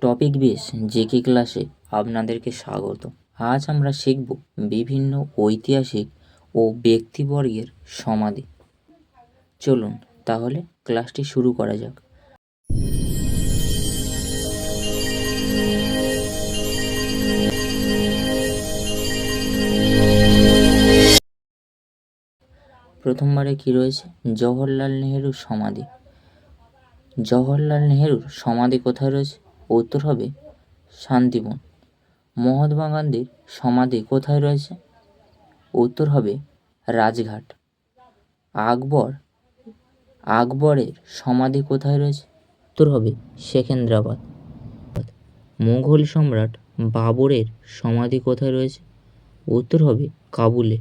Topic base JK ক্লাসে আপনাদেরকে স্বাগত। আজ আমরা শিখব বিভিন্ন ঐতিহাসিক ও ব্যক্তিবর্গের সমাধি। চলুন তাহলে ক্লাসটি শুরু করা যাক। প্রথমবারে কি রয়েছে? জওহরলাল নেহেরুর সমাধি। জওহরলাল নেহেরুর সমাধি কোথায় রয়েছে? উত্তর হবে শান্তিবন। মহাত্মা গান্ধীর সমাধি কোথায় রয়েছে? উত্তর হবে রাজঘাট। আকবরের সমাধি কোথায় রয়েছে? উত্তর হবে সেকেন্দ্রাবাদ। মুঘল সম্রাট বাবরের সমাধি কোথায় রয়েছে? উত্তর হবে কাবুলে।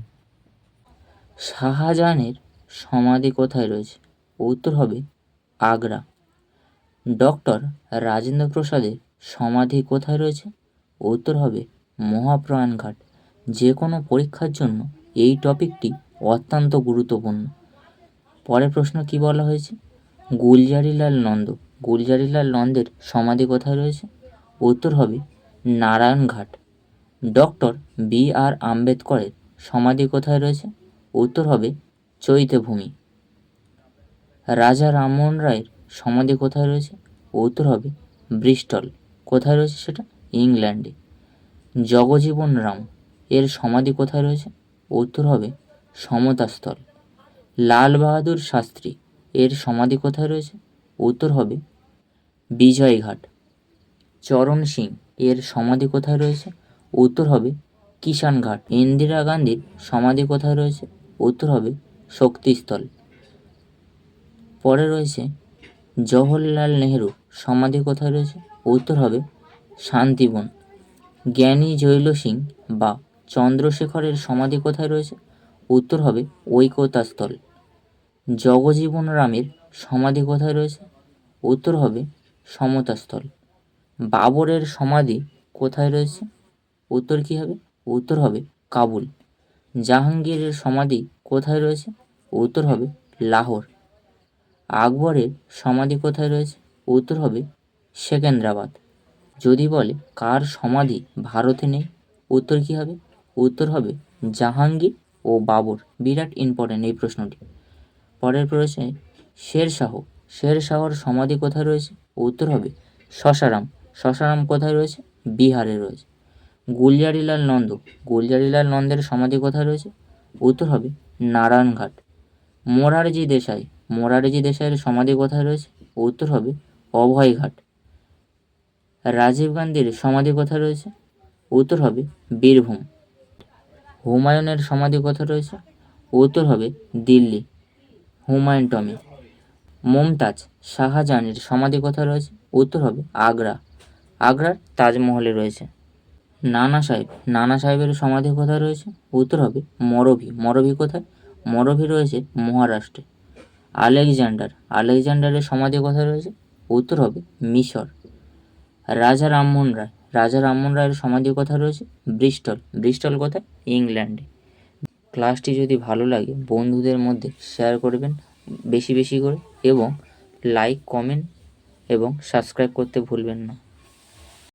শাহজাহানের সমাধি কোথায় রয়েছে? উত্তর হবে আগ্রা। ডক্টর রাজেন্দ্র প্রসাদের সমাধি কোথায় রয়েছে? উত্তর হবে মহাপ্রয়াণ ঘাট। যে কোনো পরীক্ষার জন্য এই টপিকটি অত্যন্ত গুরুত্বপূর্ণ। পরের প্রশ্ন কি বলা হয়েছে? গুলজারিলাল নন্দের সমাধি কোথায় রয়েছে? উত্তর হবে নারায়ণঘাট। Doctor B.R.. আম্বেদকরের সমাধি কোথায় রয়েছে? উত্তর হবে চৈত্যভূমি। রাজা রামমোহন রায়ের সমাধি কোথায় রয়েছে? উত্তর হবে ব্রিস্টল। কোথায় রয়েছে সেটা? ইংল্যান্ডে। জগজীবন রাম এর সমাধি কোথায় রয়েছে? উত্তর হবে সমতাস্থল। লাল বাহাদুর শাস্ত্রী এর সমাধি কোথায় রয়েছে? উত্তর হবে বিজয়ঘাট। চরণ সিং এর সমাধি কোথায় রয়েছে? উত্তর হবে কিষানঘাট। ইন্দিরা গান্ধীর সমাধি কোথায় রয়েছে? উত্তর হবে শক্তিস্থল। পরে রয়েছে জওহরলাল নেহেরু সমাধি কোথায় রয়েছে? উত্তর হবে শান্তিবন। জ্ঞানী জৈল সিং বা চন্দ্রশেখরের সমাধি কোথায় রয়েছে? উত্তর হবে ঐকতাস্থল। জগজীবন রামের সমাধি কোথায় রয়েছে? উত্তর হবে সমতাস্থল। বাবরের সমাধি কোথায় রয়েছে? উত্তর কী হবে? উত্তর হবে কাবুল। জাহাঙ্গীরের সমাধি কোথায় রয়েছে? উত্তর হবে লাহোর। আকবরের সমাধি কোথায় রয়েছে? উত্তর হবে সেকেন্দ্রাবাদ। যদি বলে কার সমাধি ভারতে নেই? উত্তর কী হবে? উত্তর হবে জাহাঙ্গীর ও বাবর। বিরাট ইম্পর্টেন্ট এই প্রশ্নটি। পরের প্রশ্নে শেরশাহর সমাধি কোথায় রয়েছে? উত্তর হবে শশারাম কোথায় রয়েছে? বিহারে রয়েছে। গুলজারিলাল নন্দের সমাধি কোথায় রয়েছে? উত্তর হবে নারায়ণঘাট। মোরারজি দেশাইয়ের সমাধি কোথায় রয়েছে? উত্তর হবে অভয়ঘাট। রাজীব গান্ধীর সমাধি কোথায় রয়েছে? উত্তর হবে বীরভূম। হুমায়ুনের সমাধি কোথায় রয়েছে? উত্তর হবে দিল্লি, হুমায়ুন টমি। মুমতাজ শাহজাহানের সমাধি কোথায় রয়েছে? উত্তর হবে আগ্রার তাজমহলে রয়েছে। নানা সাহেবের সমাধি কোথায় রয়েছে? উত্তর হবে মরভি কোথায়? মরভি রয়েছে মহারাষ্ট্রে। আলেকজান্ডারের সমাধি কোথায় রয়েছে? উত্তর হবে মিশর। রাজা রামমোহন রায়ের সমাধি কোথায় রয়েছে? ব্রিস্টল কোথায়? ইংল্যান্ডে। ক্লাসটি যদি ভালো লাগে বন্ধুদের মধ্যে শেয়ার করবেন বেশি বেশি করে, এবং লাইক, কমেন্ট এবং সাবস্ক্রাইব করতে ভুলবেন না।